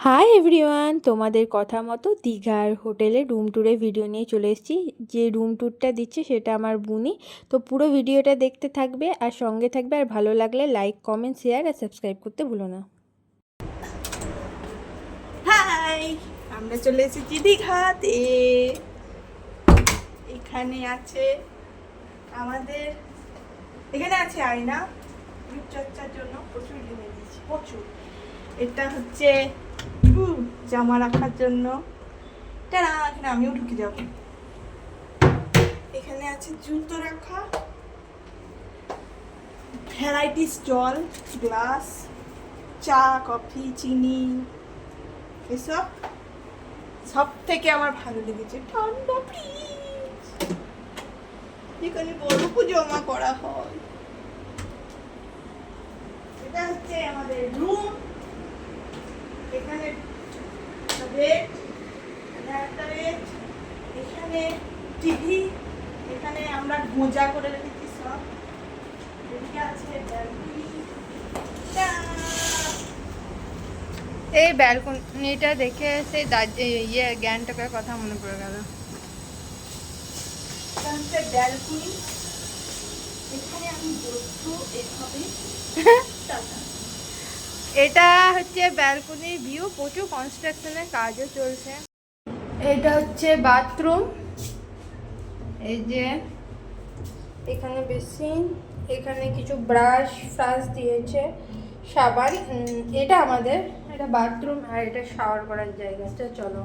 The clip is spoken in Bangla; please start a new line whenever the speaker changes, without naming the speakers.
হাই এভরিওয়ান, তোমাদের কথা মতো দীঘার হোটেলে রুম ট্যুরে ভিডিও নিয়ে চলে এসেছি। যে রুম ট্যুরটা দিচ্ছে সেটা আমার বুনি। তো পুরো ভিডিওটা দেখতে থাকবে আর সঙ্গে থাকবে, আর ভালো লাগলে লাইক, কমেন্ট, শেয়ার আর সাবস্ক্রাইব করতে ভুলো না।
হাই, আমরা চলে এসেছি দীঘাতে। এখানে আছে আমাদের, এখানে আছে আয়না, রূপচর্চার জন্য প্রচুর কিনে দিয়েছি, প্রচুর। এটা হচ্ছে জামা রাখার জন্য, এখানে আমিও ঢুকে যাব। এখানে আছে জুতো রাখা, ভ্যারাইটিস জল, গ্লাস, চা, কফি, চিনি, এসব। সব থেকে আমার ভালো লেগেছে ঠান্ডা ফ্রিজ, এখানে বরফও জমা করা হয়। এটা হচ্ছে আমাদের রুম। এখানে বেড, একটা বেড, এখানে টিভি, এখানে আমরা গোজা করে রেখেছি সব। এদিকে আছে ব্যালকনি।
এই ব্যালকনিটা দেখে সেই গ্যাংটকের কথা মনে পড়ে গেল।
ব্যালকনি, এখানে আমি বসবো এভাবে।
এটা হচ্ছে ব্যালকনির ভিউ, প্রচুর কনস্ট্রাকশনের কাজও চলছে। এটা হচ্ছে বাথরুম, এই যে এখানে বেসিন, এখানে কিছু ব্রাশ দিয়েছে, সাবান। এটা আমাদের, এটা বাথরুম আর এটা শাওয়ার করার জায়গা। চলো।